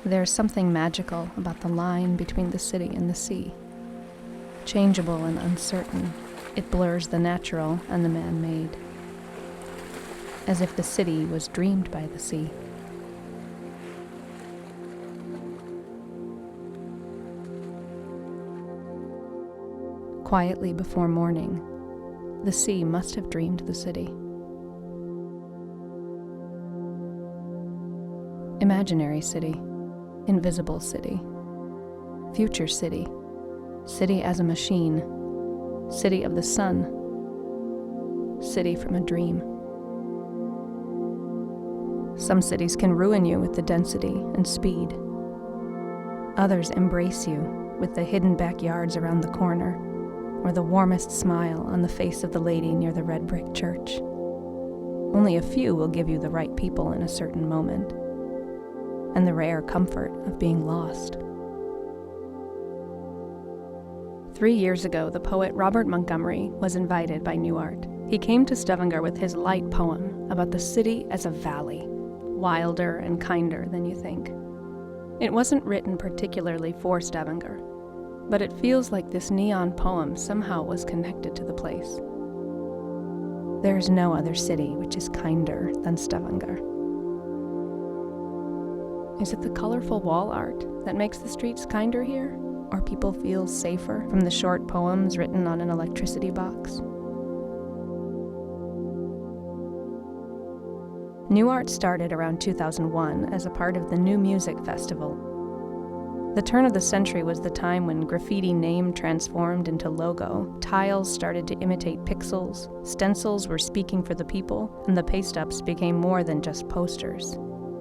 There's something magical about the line between the city and the sea. Changeable and uncertain, it blurs the natural and the man-made, as if the city was dreamed by the sea. Quietly before morning, the sea must have dreamed the city. Imaginary city, invisible city, future city, city as a machine, city of the sun, city from a dream. Some cities can ruin you with the density and speed. Others embrace you with the hidden backyards around the corner, or the warmest smile on the face of the lady near the red brick church. Only a few will give you the right people in a certain moment, and the rare comfort of being lost. 3 years ago, the poet Robert Montgomery was invited by Nuart. He came to Stavanger with his light poem about the city as a valley, wilder and kinder than you think. It wasn't written particularly for Stavanger, but it feels like this neon poem somehow was connected to the place. There is no other city which is kinder than Stavanger. Is it the colorful wall art that makes the streets kinder here? Or people feel safer from the short poems written on an electricity box? Nuart started around 2001 as a part of the New Music Festival. The turn of the century was the time when graffiti name transformed into logo, tiles started to imitate pixels, stencils were speaking for the people, and the paste-ups became more than just posters.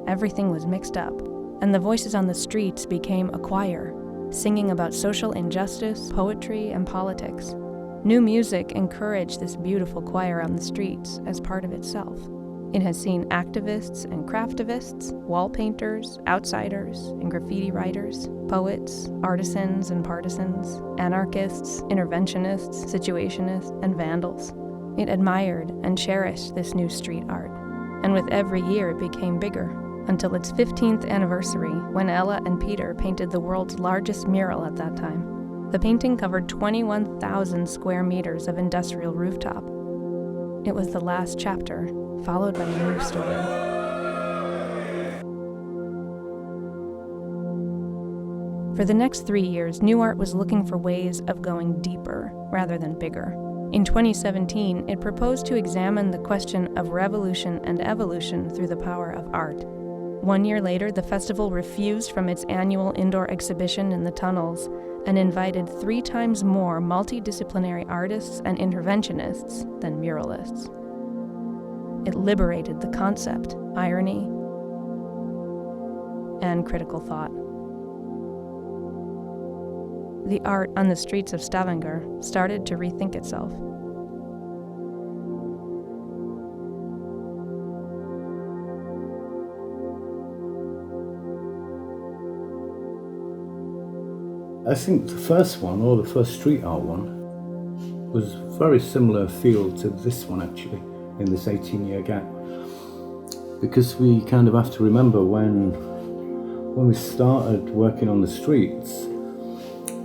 Everything was mixed up, and the voices on the streets became a choir, singing about social injustice, poetry, and politics. New music encouraged this beautiful choir on the streets as part of itself. It has seen activists and craftivists, wall painters, outsiders, and graffiti writers, poets, artisans and partisans, anarchists, interventionists, situationists, and vandals. It admired and cherished this new street art, and with every year it became bigger, until its 15th anniversary, when Ella and Peter painted the world's largest mural at that time. The painting covered 21,000 square meters of industrial rooftop. It was the last chapter, followed by a new story. For the next 3 years, Nuart was looking for ways of going deeper rather than bigger. In 2017, it proposed to examine the question of revolution and evolution through the power of art. 1 year later, the festival refused from its annual indoor exhibition in the tunnels and invited 3 times more multidisciplinary artists and interventionists than muralists. It liberated the concept, irony, and critical thought. The art on the streets of Stavanger started to rethink itself. I think the first one, or the first street art one, was very similar feel to this one actually, in this 18-year gap. Because we kind of have to remember when we started working on the streets,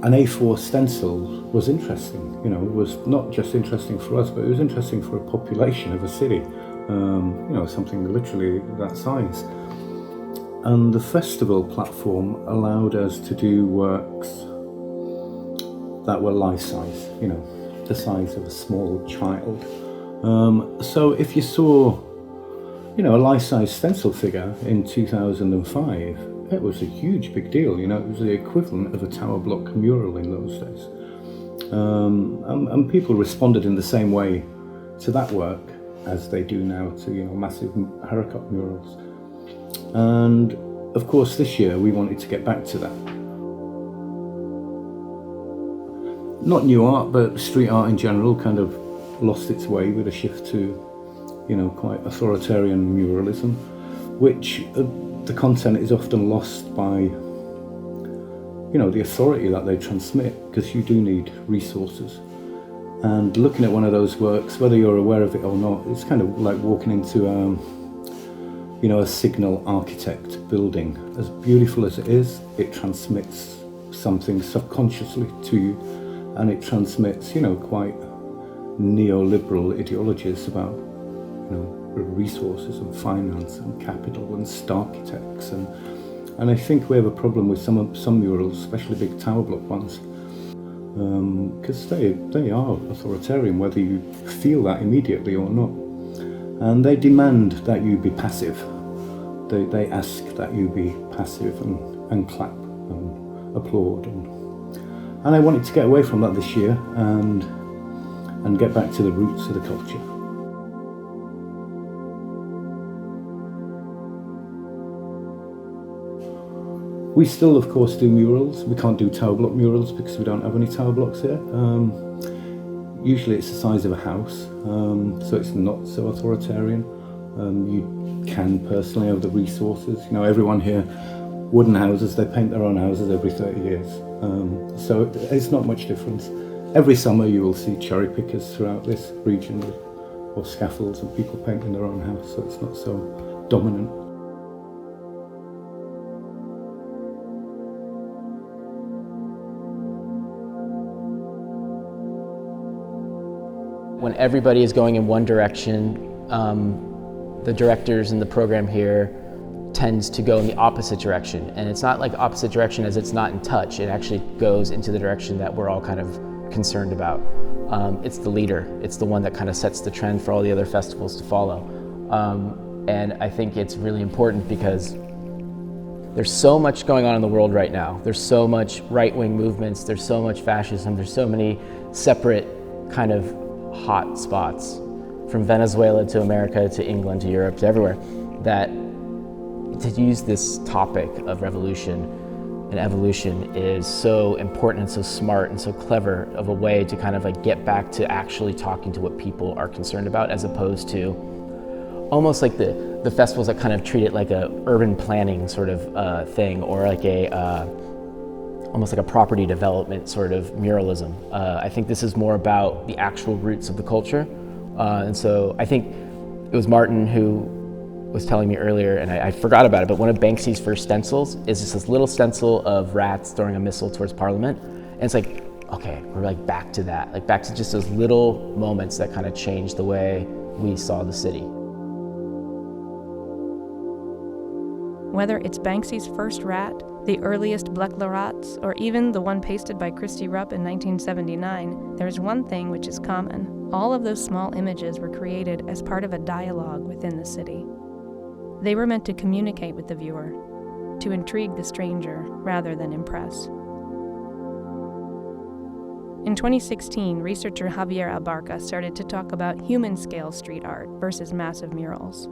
an A4 stencil was interesting. You know, it was not just interesting for us, but it was interesting for a population of a city. Something literally that size. And the festival platform allowed us to do works that were life-size, the size of a small child. So if you saw, a life-size stencil figure in 2005, it was a huge big deal. It was the equivalent of a tower block mural in those days. And people responded in the same way to that work as they do now to, massive haircut murals. And of course, this year we wanted to get back to that. Not new art, but street art in general kind of lost its way with a shift to, quite authoritarian muralism, which the content is often lost by, the authority that they transmit, because you do need resources. And looking at one of those works, whether you're aware of it or not, it's kind of like walking into a signal architect building. As beautiful as it is, it transmits something subconsciously to you, and it transmits, quite neoliberal ideologies about, resources and finance and capital and architects, and I think we have a problem with some murals, especially big tower block ones, because they are authoritarian, whether you feel that immediately or not, and they demand that you be passive. They ask that you be passive and clap and applaud, and I wanted to get away from that this year and get back to the roots of the culture. We still, of course, do murals. We can't do tower block murals because we don't have any tower blocks here. Usually it's the size of a house, so it's not so authoritarian. You can personally have the resources. Everyone here, wooden houses, they paint their own houses every 30 years. So it's not much difference. Every summer you will see cherry pickers throughout this region, or scaffolds and people painting their own house, so it's not so dominant. When everybody is going in one direction, the directors in the program here tends to go in the opposite direction. And it's not like opposite direction as it's not in touch. It actually goes into the direction that we're all kind of concerned about. It's the leader. It's the one that kind of sets the trend for all the other festivals to follow. And I think it's really important because there's so much going on in the world right now. There's so much right-wing movements. There's so much fascism. There's so many separate kind of hot spots, from Venezuela to America to England to Europe to everywhere, that to use this topic of revolution and evolution is so important and so smart and so clever of a way to kind of like get back to actually talking to what people are concerned about, as opposed to almost like the festivals that kind of treat it like a urban planning sort of thing, or like almost like a property development sort of muralism. I think this is more about the actual roots of the culture. And so I think it was Martyn who was telling me earlier, and I forgot about it, but one of Banksy's first stencils is just this little stencil of rats throwing a missile towards Parliament. And it's like, okay, we're like back to that, like back to just those little moments that kind of changed the way we saw the city. Whether it's Banksy's first rat, the earliest Bleklerats, or even the one pasted by Christy Rupp in 1979, there's one thing which is common. All of those small images were created as part of a dialogue within the city. They were meant to communicate with the viewer, to intrigue the stranger rather than impress. In 2016, researcher Javier Abarca started to talk about human-scale street art versus massive murals.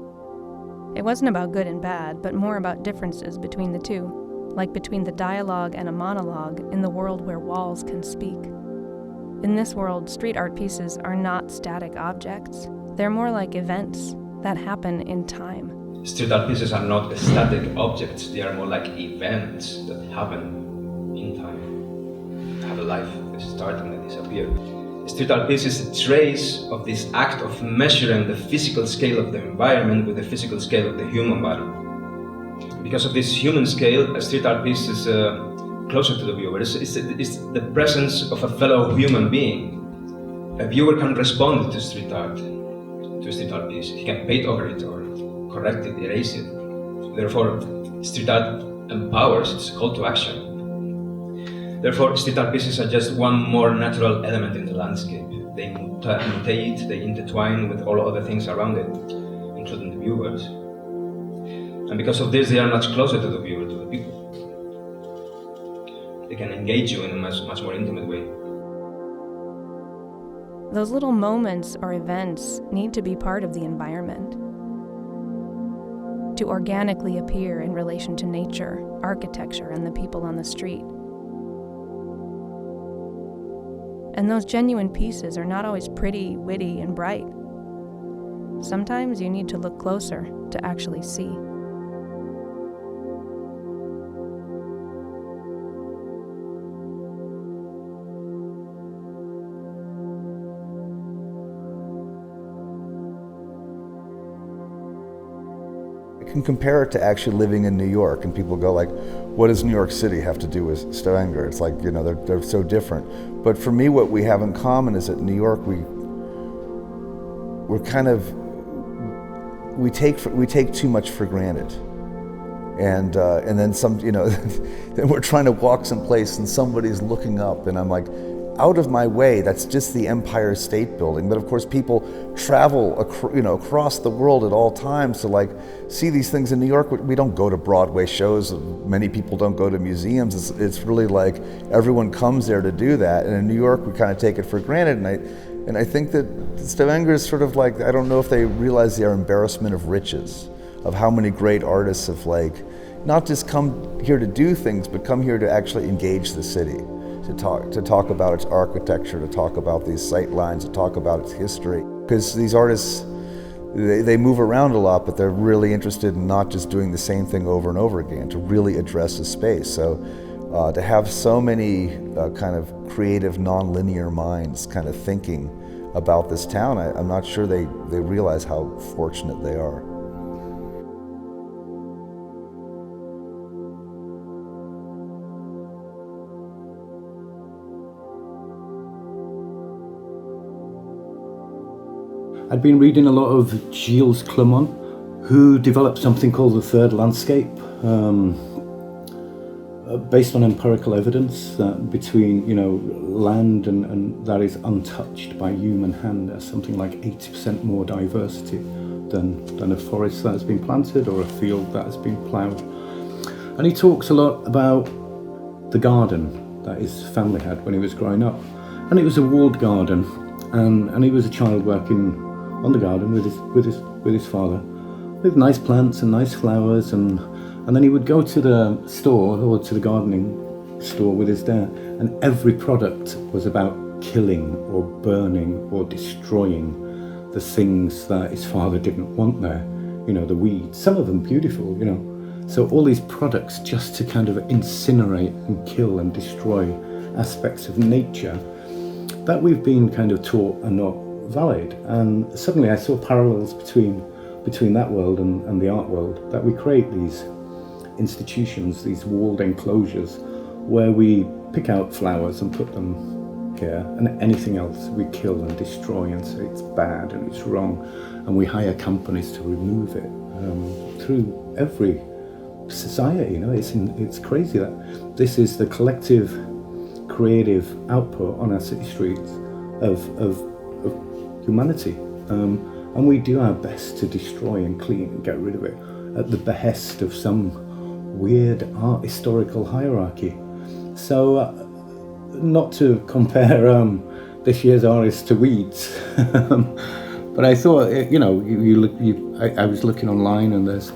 It wasn't about good and bad, but more about differences between the two, like between the dialogue and a monologue in the world where walls can speak. In this world, street art pieces are not static objects. They're more like events that happen in time. Street art pieces are not static objects, they are more like events that happen in time. They have a life, they start and they disappear. Street art piece is a trace of this act of measuring the physical scale of the environment with the physical scale of the human body. Because of this human scale, a street art piece is closer to the viewer. It's the presence of a fellow human being. A viewer can respond to street art piece. He can paint over it or correct it, erase it. Therefore, street art empowers, it's a call to action. Therefore, street art pieces are just one more natural element in the landscape. They mutate, they intertwine with all other things around it, including the viewers. And because of this, they are much closer to the viewer, to the people. They can engage you in a much more intimate way. Those little moments or events need to be part of the environment, to organically appear in relation to nature, architecture, and the people on the street. And those genuine pieces are not always pretty, witty, and bright. Sometimes you need to look closer to actually see. can compare it to actually living in New York, and people go like, what does New York City have to do with Stavanger? It's like, you know, they're so different. But for me, what we have in common is that New York, we take too much for granted. And then some, you know, then we're trying to walk someplace and somebody's looking up, and I'm like, out of my way, that's just the Empire State Building. But of course, people travel across the world at all times to like see these things. In New York, we don't go to Broadway shows. Many people don't go to museums. It's really like everyone comes there to do that. And in New York, we kind of take it for granted. And I think that Stavanger is sort of like, I don't know if they realize their embarrassment of riches, of how many great artists have like not just come here to do things, but come here to actually engage the city. To talk about its architecture, to talk about these sight lines, to talk about its history. Because these artists, they move around a lot, but they're really interested in not just doing the same thing over and over again, to really address a space. So to have so many kind of creative, non-linear minds kind of thinking about this town, I'm not sure they realize how fortunate they are. I'd been reading a lot of Gilles Clermont, who developed something called the third landscape, based on empirical evidence that between, you know, land and that is untouched by human hand, there's something like 80% more diversity than a forest that has been planted or a field that has been ploughed. And he talks a lot about the garden that his family had when he was growing up, and it was a walled garden, and he was a child working on the garden with his father, with nice plants and nice flowers, and then he would go to the store or to the gardening store with his dad, and every product was about killing or burning or destroying the things that his father didn't want there. You know, the weeds, some of them beautiful, you know. So all these products just to kind of incinerate and kill and destroy aspects of nature that we've been kind of taught are not valid. And suddenly I saw parallels between that world and the art world, that we create these institutions, these walled enclosures, where we pick out flowers and put them here, and anything else we kill and destroy and say it's bad and it's wrong, and we hire companies to remove it through every society. You know, it's crazy that this is the collective creative output on our city streets of humanity, and we do our best to destroy and clean and get rid of it at the behest of some weird art historical hierarchy. So not to compare this year's artists to weeds, but I thought, you know, I was looking online, and there's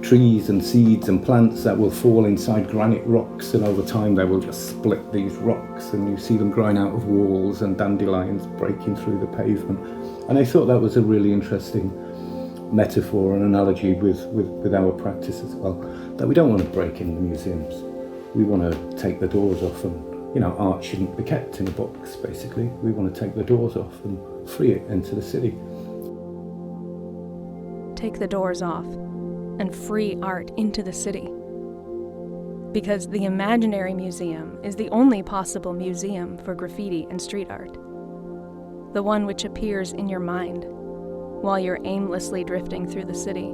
trees and seeds and plants that will fall inside granite rocks, and over time they will just split these rocks, and you see them growing out of walls, and dandelions breaking through the pavement. And I thought that was a really interesting metaphor and analogy with our practice as well, that we don't want to break in the museums. We want to take the doors off, and, you know, art shouldn't be kept in a box, basically. We want to take the doors off and free it into the city. Take the doors off and free art into the city. Because the imaginary museum is the only possible museum for graffiti and street art. The one which appears in your mind while you're aimlessly drifting through the city,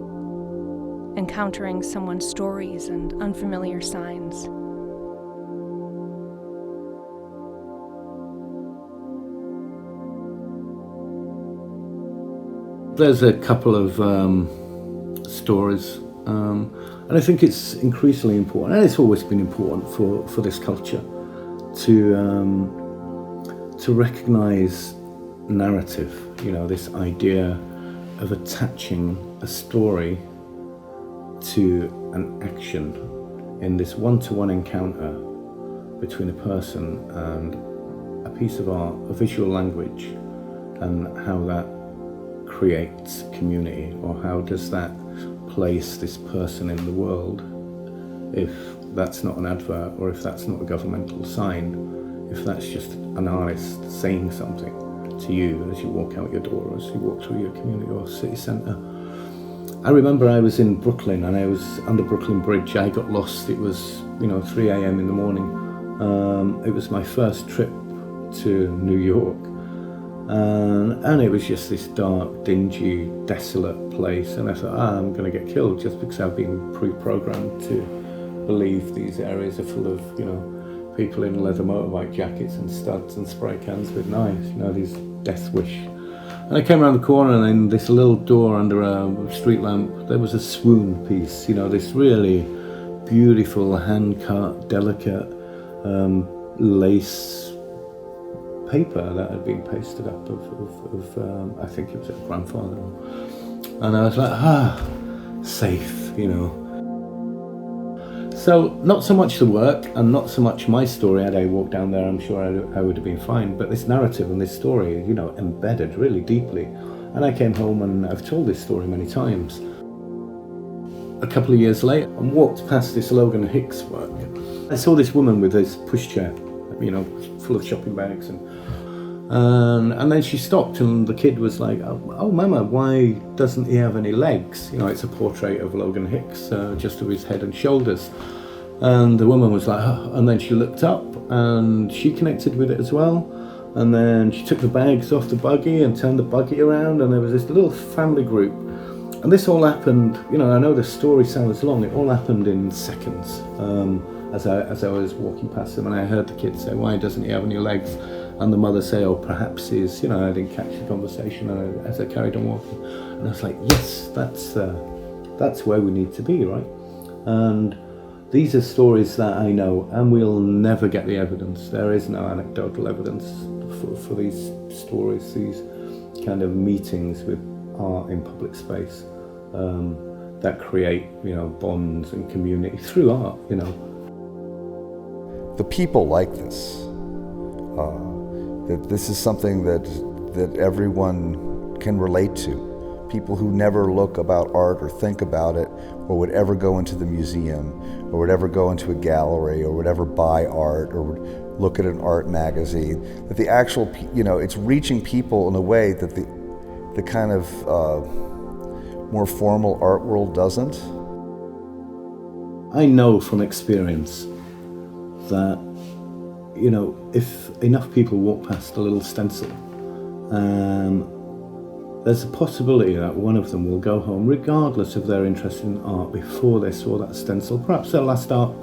encountering someone's stories and unfamiliar signs. There's a couple of stories, and I think it's increasingly important, and it's always been important for this culture to recognise narrative. You know, this idea of attaching a story to an action in this one-to-one encounter between a person and a piece of art, a visual language, and how that creates community, or how does that place this person in the world, if that's not an advert, or if that's not a governmental sign, if that's just an artist saying something to you as you walk out your door, as you walk through your community or city centre. I remember I was in Brooklyn and I was under Brooklyn Bridge. I got lost. It was, 3 a.m. in the morning. It was my first trip to New York. And it was just this dark, dingy, desolate place. And I thought, I'm going to get killed just because I've been pre-programmed to believe these areas are full of, people in leather motorbike jackets and studs and spray cans with knives, these death wish. And I came around the corner and in this little door under a street lamp, there was a swoon piece, this really beautiful, hand-cut, delicate lace paper that had been pasted up of I think it was a grandfather. And I was like, safe, So not so much the work and not so much my story. Had I walked down there, I'm sure I would have been fine. But this narrative and this story, embedded really deeply. And I came home and I've told this story many times. A couple of years later, I walked past this Logan Hicks work. I saw this woman with this pushchair, full of shopping bags. And then she stopped and the kid was like, oh mama, why doesn't he have any legs? It's a portrait of Logan Hicks, just of his head and shoulders. And the woman was like, oh. And then she looked up and she connected with it as well. And then she took the bags off the buggy and turned the buggy around, and there was this little family group. And this all happened, I know the story sounds long, it all happened in seconds. As I was walking past them, and I heard the kid say, why doesn't he have any legs? And the mother say, oh, perhaps he's, I didn't catch the conversation as I carried on walking. And I was like, yes, that's where we need to be, right? And these are stories that I know, and we'll never get the evidence. There is no anecdotal evidence for these stories, these kind of meetings with art in public space that create, bonds and community through art, The people like this. That this is something that everyone can relate to. People who never look about art or think about it, or would ever go into the museum, or would ever go into a gallery, or would ever buy art, or would look at an art magazine. That the actual, it's reaching people in a way that the kind of more formal art world doesn't. I know from experience that if enough people walk past a little stencil, there's a possibility that one of them will go home, regardless of their interest in art, before they saw that stencil. Perhaps their last art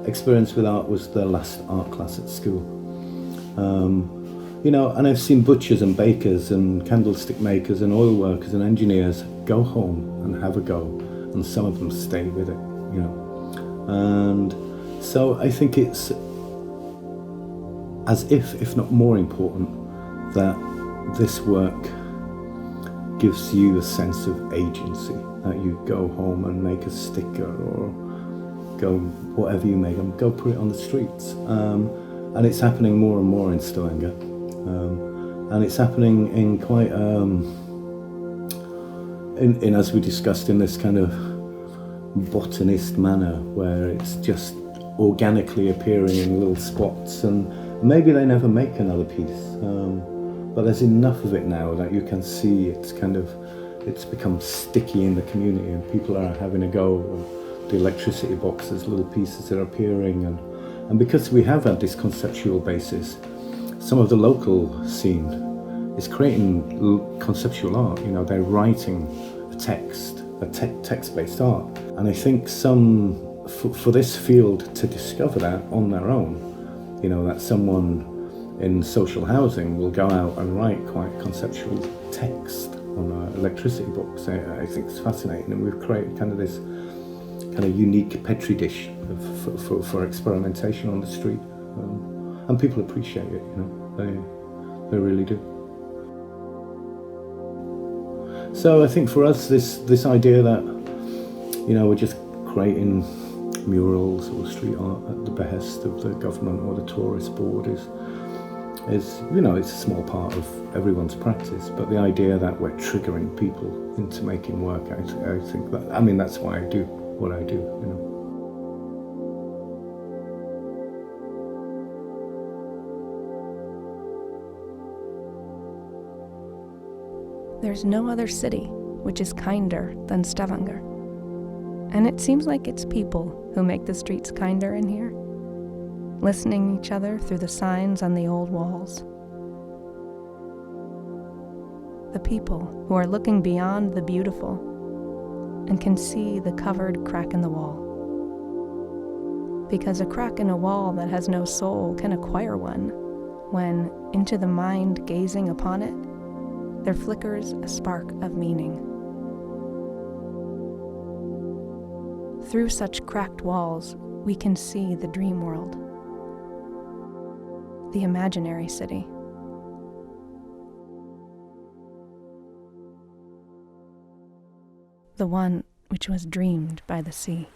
experience with art was their last art class at school. And I've seen butchers and bakers and candlestick makers and oil workers and engineers go home and have a go, and some of them stay with it, And so I think it's as if not more important, that this work gives you a sense of agency, that you go home and make a sticker or go, whatever you make, and go put it on the streets. And it's happening more and more in Stavanger. And it's happening in quite, in as we discussed, in this kind of botanist manner, where it's just organically appearing in little spots, and maybe they never make another piece, but there's enough of it now that you can see it's become sticky in the community, and people are having a go. The electricity boxes, little pieces are appearing, and because we have had this conceptual basis, some of the local scene is creating conceptual art. They're writing a text-based art, and I think for this field to discover that on their own, that someone in social housing will go out and write quite conceptual text on an electricity box. I think it's fascinating, and we've created kind of this kind of unique petri dish for experimentation on the street, and people appreciate it. They really do. So I think for us, this idea that we're just creating murals or street art at the behest of the government or the tourist board is it's a small part of everyone's practice, but the idea that we're triggering people into making work, I think that's why I do what I do. There's no other city which is kinder than Stavanger. And it seems like it's people who make the streets kinder in here, listening each other through the signs on the old walls. The people who are looking beyond the beautiful and can see the covered crack in the wall. Because a crack in a wall that has no soul can acquire one when, into the mind gazing upon it, there flickers a spark of meaning. Through such cracked walls, we can see the dream world, the imaginary city. The one which was dreamed by the sea.